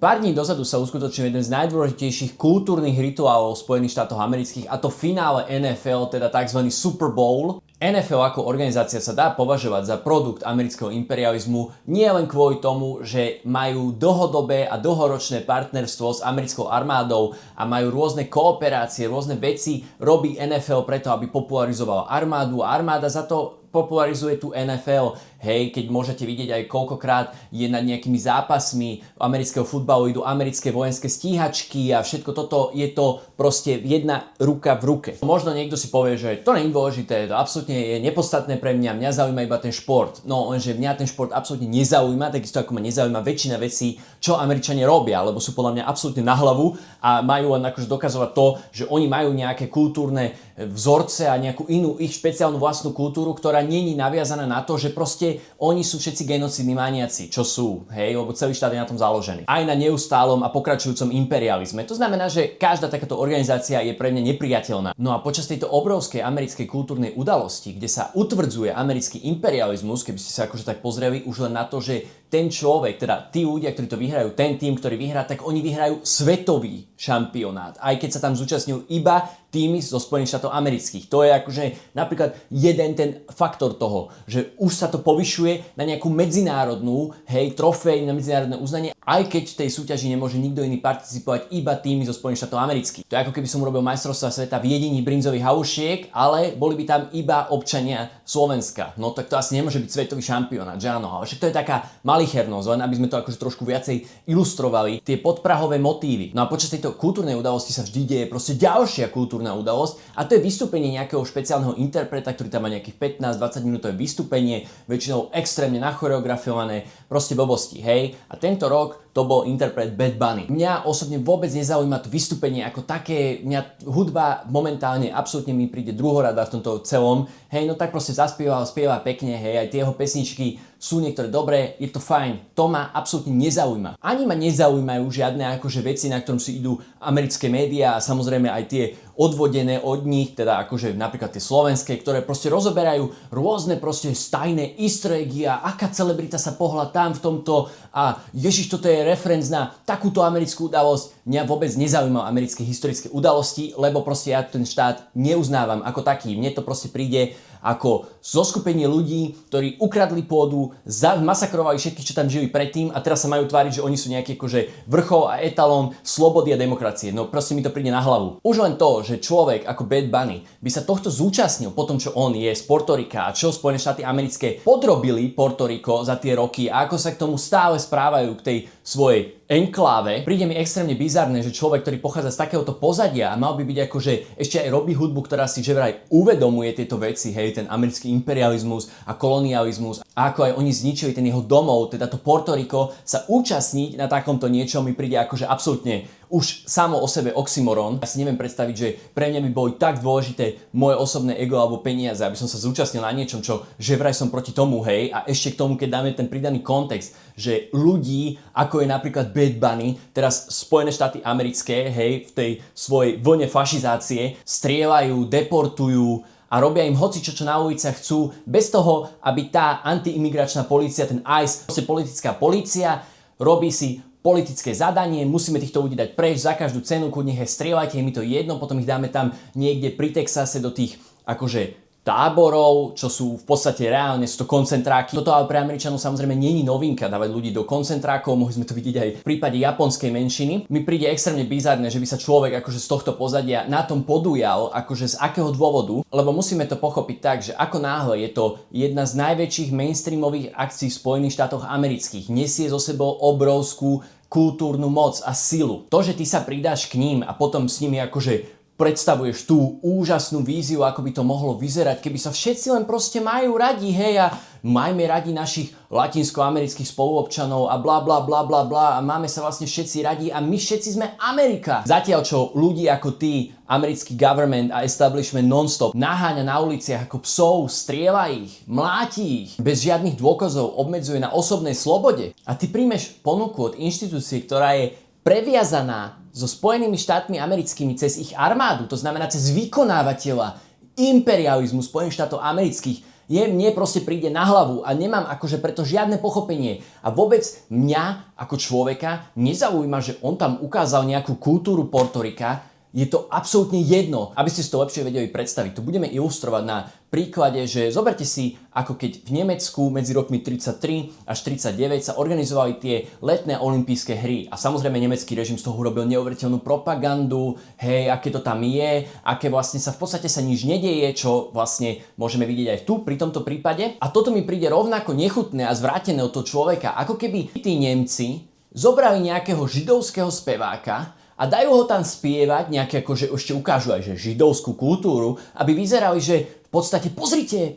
Pár dní dozadu sa uskutočnil jeden z najdôležitejších kultúrnych rituálov Spojených štátov amerických, a to finále NFL, teda tzv. Super Bowl. NFL ako organizácia sa dá považovať za produkt amerického imperializmu nie len kvôli tomu, že majú dlhodobé a dlhoročné partnerstvo s americkou armádou a majú rôzne kooperácie, rôzne veci robí NFL preto, aby popularizovala armádu, a armáda za to popularizuje tú NFL. Hej, keď môžete vidieť aj koľkokrát je nad nejakými zápasmi amerického futbalu idú americké vojenské stíhačky a všetko toto, je to proste jedna ruka v ruke. Možno niekto si povie, že to nie je dôležité, to absolútne je nepodstatné pre mňa zaujíma iba ten šport. No lenže mňa ten šport absolútne nezaujíma, takisto ako ma nezaujíma väčšina vecí, čo Američania robia, lebo sú podľa mňa absolútne na hlavu a majú len akože dokazovať to, že oni majú nejaké kultúrne vzorce a nejakú inú ich špeciálnu vlastnú kultúru, ktorá nie je naviazaná na to, že proste oni sú všetci genocidní maniaci, čo sú, hej, lebo celý štát je na tom založený. Aj na neustálom a pokračujúcom imperializme. To znamená, že každá takáto organizácia je pre mňa nepriateľná. No a počas tejto obrovskej americkej kultúrnej udalosti, kde sa utvrdzuje americký imperializmus, keby ste sa akože tak pozreli už len na to, že ten človek, teda tí ľudia, ktorí to vyhrajú, ten tým, ktorý vyhrá, tak oni vyhrajú svetový šampionát. Aj keď sa tam zúčastnil iba týmy zo Spojených štátov amerických. To je akože napríklad jeden ten faktor toho, že už sa to povyšuje na nejakú medzinárodnú, hej, trofej, na medzinárodné uznanie, aj keď v tej súťaži nemôže nikto iný participovať, iba týmy zo Spojených štátov amerických. To je ako keby som urobil majstrovstvá sveta v jedení brinzových halušiek, ale boli by tam iba občania Slovenska. No tak to asi nemôže byť svetový šampionát, že áno, ale však to je taká malichernosť, len aby sme to akože trošku viacej ilustrovali, tie podprahové motívy. No a počas tejto kultúrnej udalosti sa vždy deje proste ďalšia kultúrna udalosť, a to je vystúpenie nejakého špeciálneho interpreta, ktorý tam má nejakých 15-20 minútové vystúpenie, väčšinou extrémne nachoreografované, proste blbosti, hej. A tento rok to bol interpret Bad Bunny. Mňa osobne vôbec nezaujíma to vystúpenie ako také, mňa hudba momentálne absolútne mi príde druhorada v tomto celom, hej, no tak proste zaspieval, spieva pekne, hej, aj tie jeho pesničky sú niektoré dobré, je to fajn, to ma absolútne nezaujíma. Ani ma nezaujímajú žiadne akože veci, na ktorom si idú americké médiá a samozrejme aj tie odvodené od nich, teda akože napríklad tie slovenské, ktoré proste rozoberajú rôzne proste stajné easter eggy a aká celebrita sa pohla tam v tomto a ježiš, toto je referenc na takúto americkú udalosť. Mňa vôbec nezaujíma americké historické udalosti, lebo proste ja ten štát neuznávam ako taký. Mne to proste príde ako zoskupenie ľudí, ktorí ukradli pôdu, masakrovali všetkých, čo tam žili predtým a teraz sa majú tváriť, že oni sú nejaký akože vrchol a etalón slobody a demokracie. No proste mi to príde na hlavu. Už len to, že človek ako Bad Bunny by sa tohto zúčastnil po tom, čo on je z Portorika a čo Spojené štáty americké podrobili Portoriko za tie roky a ako sa k tomu stále správajú k tej svojej enkláve. Príde mi extrémne bizarné, že človek, ktorý pochádza z takéhoto pozadia a mal by byť akože ešte aj robí hudbu, ktorá si že vraj uvedomuje tieto veci, hej, ten americký imperializmus a kolonializmus a ako aj oni zničili ten jeho domov, teda to Portoriko, sa účastniť na takomto niečom mi príde akože absolútne už samo o sebe oxymoron. Ja si neviem predstaviť, že pre mňa by boli tak dôležité moje osobné ego alebo peniaze, aby som sa zúčastnil na niečom, čo že vraj som proti tomu, hej, a ešte k tomu, keď dáme ten pridaný kontext, že ľudí, ako je napríklad Bad Bunny, teraz Spojené štáty americké, hej, v tej svojej vlne fašizácie, strieľajú, deportujú a robia im hocičo, čo na uliciach chcú, bez toho, aby tá antiimigračná polícia, ten ICE, politická polícia, robí si politické zadanie, musíme týchto ľudí dať preč za každú cenu, kľudne ich strieľajte, je mi to jedno, potom ich dáme tam niekde pri Texase do tých akože táborov, čo sú v podstate reálne, sú to koncentráky. Toto ale pre Američanov samozrejme nie je novinka dávať ľudí do koncentrákov, mohli sme to vidieť aj v prípade japonskej menšiny. Mi príde extrémne bizarné, že by sa človek akože z tohto pozadia na tom podujal, akože z akého dôvodu, lebo musíme to pochopiť tak, že ako náhle je to jedna z najväčších mainstreamových akcií v Spojených štátoch amerických, nesie so sebou obrovskú kultúrnu moc a silu. To, že ty sa pridáš k ním a potom s nimi akože predstavuješ tú úžasnú víziu, ako by to mohlo vyzerať, keby sa všetci len proste majú radi, hej, a majme radi našich latinskoamerických spoluobčanov a bla bla bla bla bla a máme sa vlastne všetci radi a my všetci sme Amerika. Zatiaľ čo ľudí ako ty, americký government a establishment non-stop naháňa na uliciach ako psov, strieľa ich, mláti ich, bez žiadnych dôkazov obmedzuje na osobnej slobode a ty príjmeš ponuku od inštitúcie, ktorá je previazaná so Spojenými štátmi americkými cez ich armádu, to znamená cez vykonávateľa imperializmu Spojených štátov amerických, Mne proste príde na hlavu a nemám akože preto žiadne pochopenie. A vôbec mňa ako človeka nezaujíma, že on tam ukázal nejakú kultúru Portorika. Je to absolútne jedno. Aby ste si to lepšie vedeli predstaviť, to budeme ilustrovať na príklade, že zoberte si, ako keď v Nemecku medzi rokmi 33 až 39 sa organizovali tie letné olympijské hry. A samozrejme nemecký režim z toho urobil neuveriteľnú propagandu, hej, aké to tam je, aké vlastne sa v podstate sa nič nedeje, čo vlastne môžeme vidieť aj tu pri tomto prípade. A toto mi príde rovnako nechutné a zvrátené od toho človeka, ako keby tí Nemci zobrali nejakého židovského speváka a dajú ho tam spievať, nejaké akože ešte ukážu aj že židovskú kultúru, aby vyzerali, že v podstate pozrite.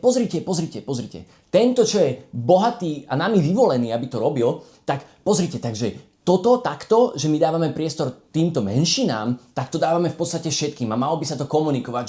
Tento, čo je bohatý a nami vyvolený, aby to robil, tak pozrite, takže toto takto, že my dávame priestor týmto menšinám, tak to dávame v podstate všetkým a malo by sa to komunikovať,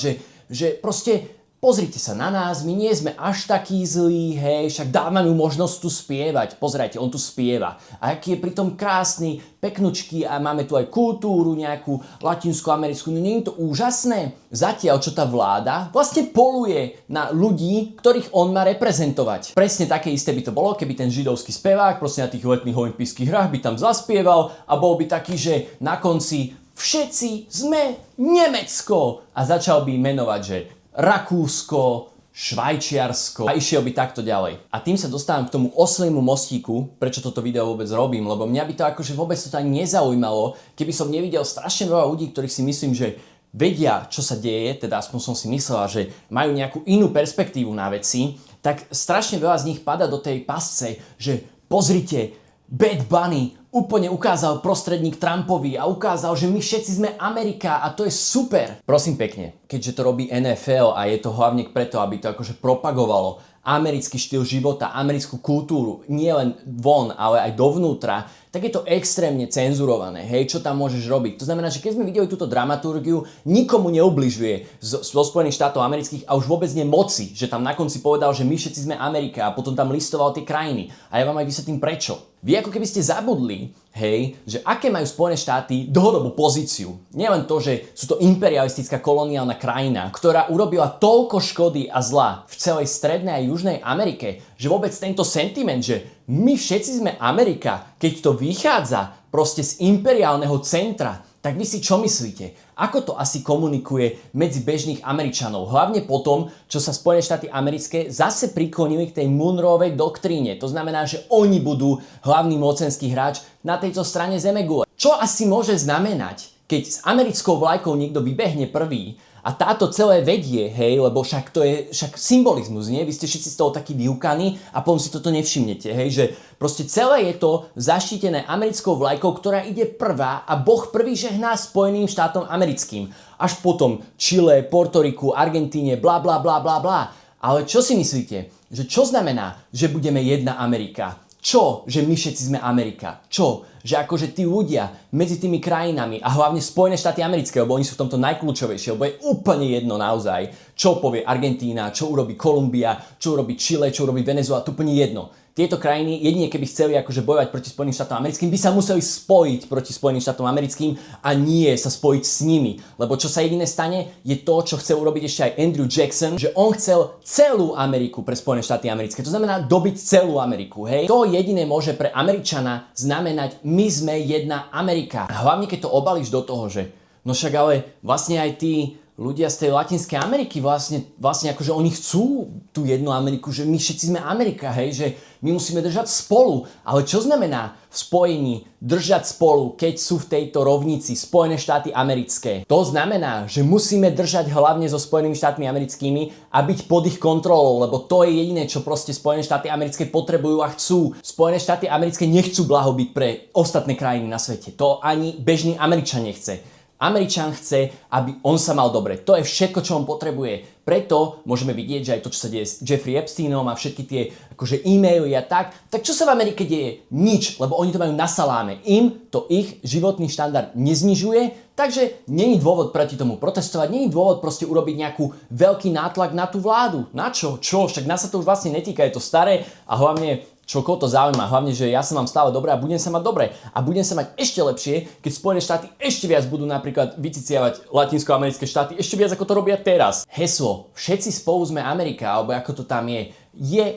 že proste pozrite sa na nás, my nie sme až takí zlí, hej, však dávame mu možnosť tu spievať. Pozerajte, on tu spieva. A aký je pritom krásny, peknučký a máme tu aj kultúru nejakú latinskoamerickú. No nie je to úžasné? Zatiaľ, čo tá vláda vlastne poluje na ľudí, ktorých on má reprezentovať. Presne také isté by to bolo, keby ten židovský spevák proste na tých letných olympijských hrách by tam zaspieval a bol by taký, že na konci všetci sme Nemecko a začal by menovať, že Rakúsko, Švajčiarsko a išiel by takto ďalej. A tým sa dostávam k tomu osliemu mostíku, prečo toto video vôbec robím, lebo mňa by to akože vôbec to ani nezaujímalo, keby som nevidel strašne veľa ľudí, ktorých si myslím, že vedia, čo sa deje, teda aspoň som si myslela, že majú nejakú inú perspektívu na veci, tak strašne veľa z nich pada do tej pasce, že pozrite, Bad Bunny úplne ukázal prostredník Trumpovi a ukázal, že my všetci sme Amerika a to je super. Prosím pekne, keďže to robí NFL a je to hlavne preto, aby to akože propagovalo americký štýl života, americkú kultúru, nie len von, ale aj dovnútra, tak je to extrémne cenzurované, hej, čo tam môžeš robiť. To znamená, že keď sme videli túto dramaturgiu, nikomu neubližuje zo Spojených štátov amerických a už vôbec nie moci, že tam na konci povedal, že my všetci sme Amerika a potom tam listoval tie krajiny. A ja vám aj vysvetlím prečo. Vy ako keby ste zabudli, hej, že aké majú Spojené štáty dlhodobú pozíciu. Nielen to, že sú to imperialistická koloniálna krajina, ktorá urobila toľko škody a zla v celej strednej a južnej Amerike, že vôbec tento sentiment, že my všetci sme Amerika, keď to vychádza proste z imperiálneho centra, tak vy si čo myslíte? Ako to asi komunikuje medzi bežných Američanov? Hlavne po tom, čo sa Spojené štáty americké zase priklonili k tej Monroevej doktríne. To znamená, že oni budú hlavný mocenský hráč na tejto strane zemegule. Čo asi môže znamenať, keď s americkou vlajkou niekto vybehne prvý a táto celé vedie, hej, lebo však to je symbolizmus, nie? Vy ste všetci z toho takí vyúkaní a potom si toto nevšimnete, hej, že proste celé je to zaštítené americkou vlajkou, ktorá ide prvá a Boh prvý žehná Spojeným štátom americkým. Až potom Chile, Portoriku, Argentíne, bla bla bla bla bla. Ale čo si myslíte? Že čo znamená, že budeme jedna Amerika? Čo? Že my všetci sme Amerika? Čo? Že akože tí ľudia medzi tými krajinami a hlavne Spojené štáty americké, lebo oni sú v tomto najkľúčovejšie, lebo je úplne jedno naozaj, čo povie Argentína, čo urobí Kolumbia, čo urobí Chile, čo urobí Venezuela, to úplne jedno. Tieto krajiny, jedine keby chceli akože bojovať proti Spojeným štátom americkým, by sa museli spojiť proti Spojeným štátom americkým a nie sa spojiť s nimi. Lebo čo sa jediné stane, je to, čo chcel urobiť ešte aj Andrew Jackson, že on chcel celú Ameriku pre Spojené štáty americké. To znamená dobiť celú Ameriku, hej? To jediné môže pre Američana znamenať, my sme jedna Amerika. A hlavne keď to obalíš do toho, že no však ale vlastne aj tí ľudia z tej Latinskej Ameriky vlastne akože oni chcú tú jednu Ameriku, že my všetci sme Amerika, hej, že my musíme držať spolu. Ale čo znamená v spojení držať spolu, keď sú v tejto rovnici Spojené štáty americké? To znamená, že musíme držať hlavne so Spojenými štátmi americkými a byť pod ich kontrolou, lebo to je jediné, čo proste Spojené štáty americké potrebujú a chcú. Spojené štáty americké nechcú blahobyt pre ostatné krajiny na svete. To ani bežný Američan nechce. Američan chce, aby on sa mal dobre. To je všetko, čo on potrebuje. Preto môžeme vidieť, že aj to, čo sa deje s Jeffrey Epsteinom a všetky tie akože e-maily a tak čo sa v Amerike deje? Nič, lebo oni to majú na saláme. Im to ich životný štandard neznižuje, takže není dôvod proti tomu protestovať, není dôvod proste urobiť nejakú veľký nátlak na tú vládu. Na čo? Čo? Však nás sa to už vlastne netýka, je to staré a hlavne Čo koho to zaujíma, hlavne, že ja sa mám stále dobre a budem sa mať dobre. A budem sa mať ešte lepšie, keď Spojené štáty ešte viac budú napríklad vyciciavať latinskoamerické štáty, ešte viac ako to robia teraz. Heslo Všetci spolu sme Amerika, alebo ako to tam je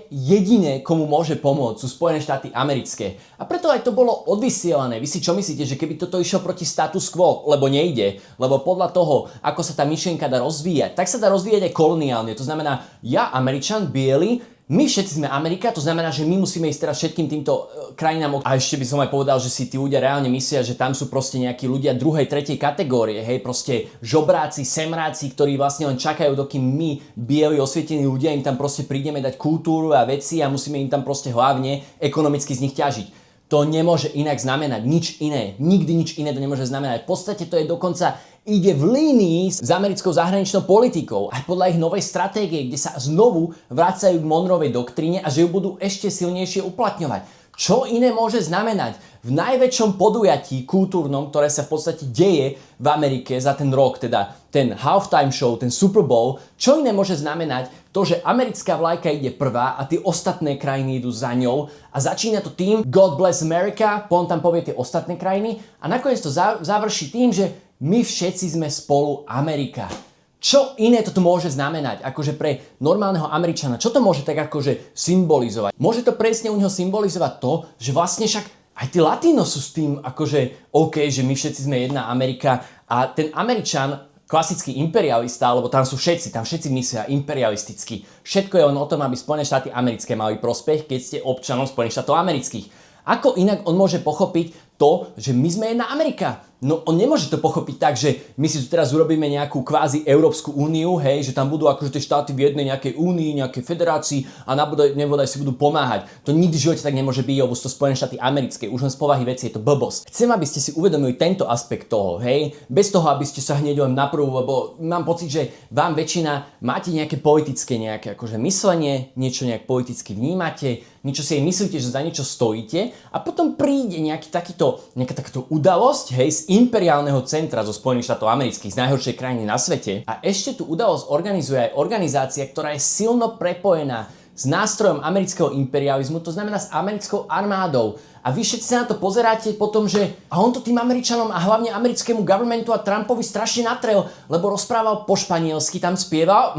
jediné, komu môže pomôcť, sú Spojené štáty americké. A preto aj to bolo odvysielané. Vy si čo myslíte, že keby toto išlo proti status quo, lebo nejde, lebo podľa toho, ako sa tá myšlienka dá rozvíjať, tak sa dá rozvíjať aj koloniálne. To znamená, ja, Američan, biely, my všetci sme Amerika, to znamená, že my musíme ísť teraz všetkým týmto krajinám. A ešte by som aj povedal, že si tí ľudia reálne myslia, že tam sú proste nejakí ľudia druhej, tretej kategórie, hej, proste žobráci, semráci, ktorí vlastne len čakajú, dokým my, bieli, osvietení ľudia, im tam proste prídeme dať kultúru a veci a musíme im tam proste hlavne ekonomicky z nich ťažiť. To nemôže inak znamenať nič iné. Nikdy nič iné to nemôže znamenať. V podstate to je dokonca ide v línii s americkou zahraničnou politikou. Aj podľa ich novej stratégie, kde sa znovu vracajú k Monroevej doktríne a že ju budú ešte silnejšie uplatňovať. Čo iné môže znamenať v najväčšom podujatí kultúrnom, ktoré sa v podstate deje v Amerike za ten rok, teda ten halftime show, ten Super Bowl, čo iné môže znamenať to, že americká vlajka ide prvá a tie ostatné krajiny idú za ňou a začína to tým God bless America, potom tam povie tie ostatné krajiny a nakoniec to završí tým, že my všetci sme spolu Amerika. Čo iné toto môže znamenať, akože pre normálneho Američana? Čo to môže tak akože symbolizovať? Môže to presne u neho symbolizovať to, že vlastne však aj tí Latino sú s tým akože OK, že my všetci sme jedna Amerika a ten Američan, klasický imperialista, lebo tam sú všetci, tam všetci myslia imperialisticky. Všetko je len o tom, aby Spojené štáty americké mali prospech, keď ste občanom Spojených štátov amerických. Ako inak on môže pochopiť to, že my sme jedna Amerika? No on nemôže to pochopiť tak, že my si tu teraz urobíme nejakú kvázi Európsku úniu, hej, že tam budú akože tie štáty v jednej nejakej únii, nejakej federácii a nebodaj si budú pomáhať. To nikdy v živote tak nemôže byť, lebo sú to Spojené štáty americké. Už len z povahy veci je to blbosť. Chcem, aby ste si uvedomili tento aspekt toho, hej, bez toho, aby ste sa hneď len naprvu, lebo mám pocit, že vám väčšina máte nejaké politické nejaké akože myslenie, niečo nejak politicky vnímate, niečo si aj myslíte, že za niečo stojíte a potom príde nejaká takáto udalosť, hej, z imperiálneho centra zo Spojených štátov amerických, z najhoršej krajiny na svete a ešte tú udalosť organizuje aj organizácia, ktorá je silno prepojená s nástrojom amerického imperializmu, to znamená s americkou armádou. A vy všetci sa na to pozeráte potom, že a on to tým Američanom a hlavne americkému governmentu a Trumpovi strašne natrel, lebo rozprával po španielsky, tam spieval,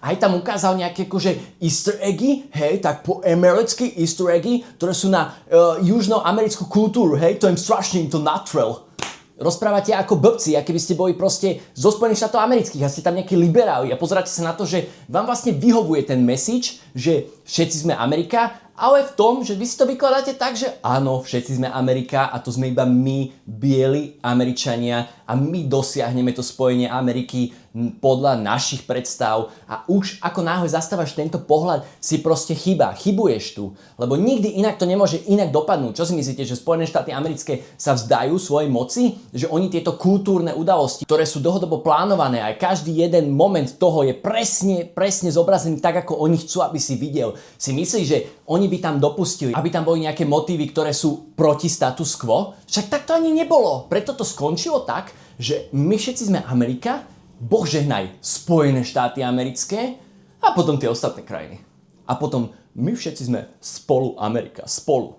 aj tam ukázal nejaké akože easter eggy, hej, tak po americké easter eggy, ktoré sú na južnoamerickú kultúru, hej, to im strašne im to natrel. Rozprávate ako blbci, aké by ste boli proste zo Spojených štátov amerických a ste tam nejakí liberáli a pozeráte sa na to, že vám vlastne vyhovuje ten message, že všetci sme Amerika, ale v tom, že vy si to vykladáte tak, že áno, všetci sme Amerika a to sme iba my, bieli Američania a my dosiahneme to spojenie Ameriky podľa našich predstav a už ako náhle zastávaš tento pohľad si proste chybuješ tu, lebo nikdy inak to nemôže inak dopadnúť. Čo si myslíte, že Spojené štáty americké sa vzdajú svojej moci? Že oni tieto kultúrne udalosti, ktoré sú dlhodobo plánované, aj každý jeden moment toho je presne zobrazený tak, ako oni chcú, aby si videl. Si myslíš, že oni by tam dopustili, aby tam boli nejaké motívy, ktoré sú proti status quo? Však tak to ani nebolo. Preto to skončilo tak, že my všetci sme Amerika, Boh žehnaj Spojené štáty americké a potom tie ostatné krajiny. A potom my všetci sme spolu Amerika. Spolu.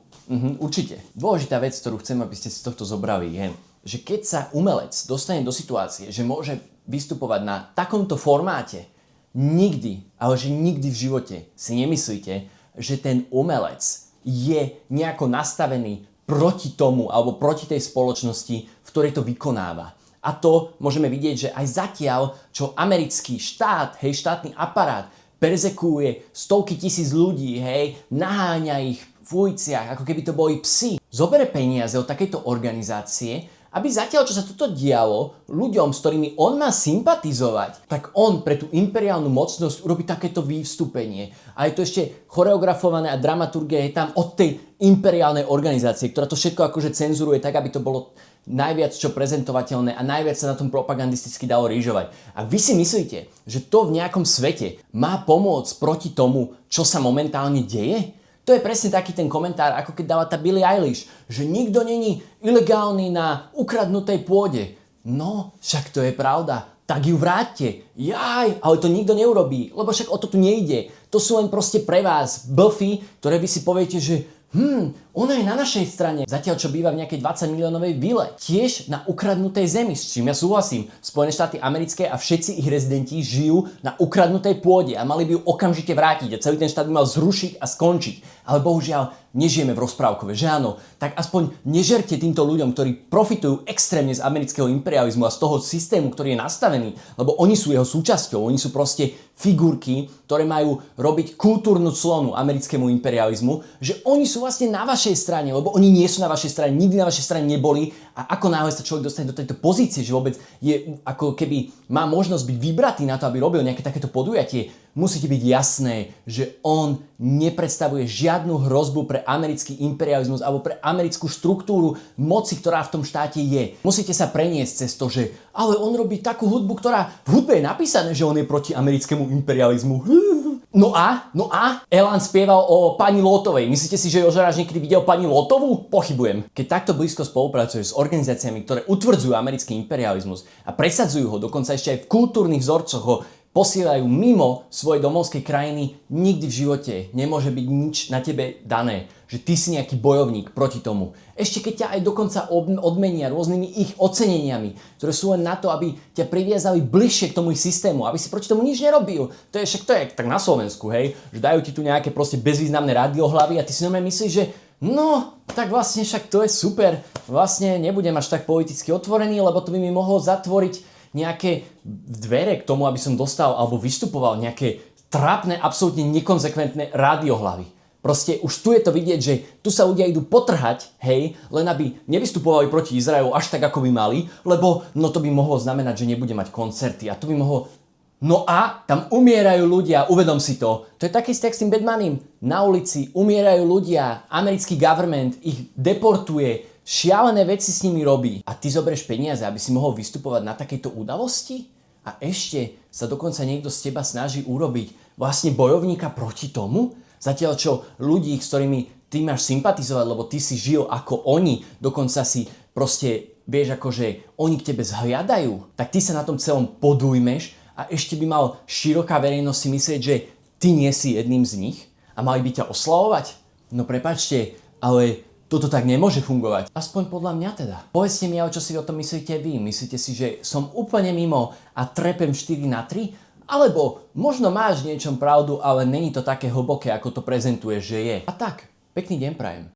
Určite. Dôležitá vec, ktorú chcem, aby ste si tohto zobrali, je, že keď sa umelec dostane do situácie, že môže vystupovať na takomto formáte, nikdy, ale že nikdy v živote si nemyslíte, že ten umelec je nejako nastavený proti tomu alebo proti tej spoločnosti, v ktorej to vykonáva. A to môžeme vidieť, že aj zatiaľ, čo americký štát, hej, štátny aparát perzekuje stovky tisíc ľudí, hej, naháňa ich v uliciach, ako keby to boli psi. Zobere peniaze od takejto organizácie, aby zatiaľ, čo sa toto dialo, ľuďom, s ktorými on má sympatizovať, tak on pre tú imperiálnu mocnosť urobí takéto vývstupenie. A je to ešte choreografované a dramaturgia je tam od tej imperiálnej organizácie, ktorá to všetko akože cenzuruje tak, aby to bolo najviac čo prezentovateľné a najviac sa na tom propagandisticky dalo rýžovať. A vy si myslíte, že to v nejakom svete má pomôcť proti tomu, čo sa momentálne deje? To je presne taký ten komentár, ako keď dala tá Billie Eilish, že nikto není ilegálny na ukradnutej pôde. No, však to je pravda. Tak ju vráťte. Jaj, ale to nikto neurobí, lebo však o to tu nejde. to sú len proste pre vás blfy, ktoré vy si poviete, že ona je na našej strane. Zatiaľ, čo býva v nejakej 20 miliónovej vile. Tiež na ukradnutej zemi, s čím ja súhlasím. Spojené štáty americké a všetci ich rezidenti žijú na ukradnutej pôde a mali by ju okamžite vrátiť a celý ten štát by mal zrušiť a skončiť. Ale bohužiaľ, nežijeme v rozprávkove, že áno? Tak aspoň nežerte týmto ľuďom, ktorí profitujú extrémne z amerického imperializmu a z toho systému, ktorý je nastavený, lebo oni sú jeho súčasťou, oni sú proste figurky, ktoré majú robiť kultúrnu clonu americkému imperializmu, že oni sú vlastne na vašej strane, lebo oni nie sú na vašej strane, nikdy na vašej strane neboli a ako náhle sa človek dostane do tejto pozície, že vôbec je ako keby má možnosť byť vybratý na to, aby robil nejaké takéto podujatie, musíte byť jasné, že on nepredstavuje žiadnu hrozbu pre americký imperializmus alebo pre americkú štruktúru moci, ktorá v tom štáte je. Musíte sa preniesť cez to, že ale on robí takú hudbu, ktorá v hudbe je napísané, že on je proti americkému imperializmu. No a? Elan spieval o pani Lotovej. Myslíte si, že Jožo Ráž niekedy videl pani Lotovú? Pochybujem. Keď takto blízko spolupracuje s organizáciami, ktoré utvrdzujú americký imperializmus a presadzujú ho, dokonca ešte aj v kultúrnych vzorcoch ho posielajú mimo svojej domovskej krajiny, nikdy v živote nemôže byť nič na tebe dané, že ty si nejaký bojovník proti tomu. Ešte keď ťa aj dokonca odmenia rôznymi ich oceneniami, ktoré sú len na to, aby ťa priviazali bližšie k tomu ich systému, aby si proti tomu nič nerobil. To je tak na Slovensku, hej, že dajú ti tu nejaké proste bezvýznamné radiohlavy a ty si normálne myslíš, že no, tak vlastne však to je super, vlastne nebudem až tak politicky otvorený, lebo to by mi mohlo zatvoriť nejaké dvere k tomu, aby som dostal alebo vystupoval nejaké trápne, absolútne nekonzekventné rádiohlavy. Proste už tu je to vidieť, že tu sa ľudia idú potrhať, hej, len aby nevystupovali proti Izraelu až tak, ako by mali, lebo no to by mohlo znamenať, že nebude mať koncerty a to by mohlo... No a tam umierajú ľudia, uvedom si to. To je taký s tým Batmanim. Na ulici umierajú ľudia, americký government ich deportuje, šialené veci s nimi robí. A ty zoberieš peniaze, aby si mohol vystupovať na takejto udalosti? A ešte sa dokonca niekto z teba snaží urobiť vlastne bojovníka proti tomu? Zatiaľ čo ľudí, s ktorými ty máš sympatizovať, lebo ty si žil ako oni, dokonca si proste, vieš, akože oni k tebe zhliadajú, tak ty sa na tom celom podujmeš a ešte by mal široká verejnosť si myslieť, že ty nie si jedným z nich a mali by ťa oslavovať? No prepáčte, ale toto tak nemôže fungovať. Aspoň podľa mňa teda. Povedzte mi, ale čo si o tom myslíte vy. Myslíte si, že som úplne mimo a trepem 4/3? Alebo možno máš v niečom pravdu, ale není to také hlboké, ako to prezentuješ, že je. A tak, pekný deň prajem.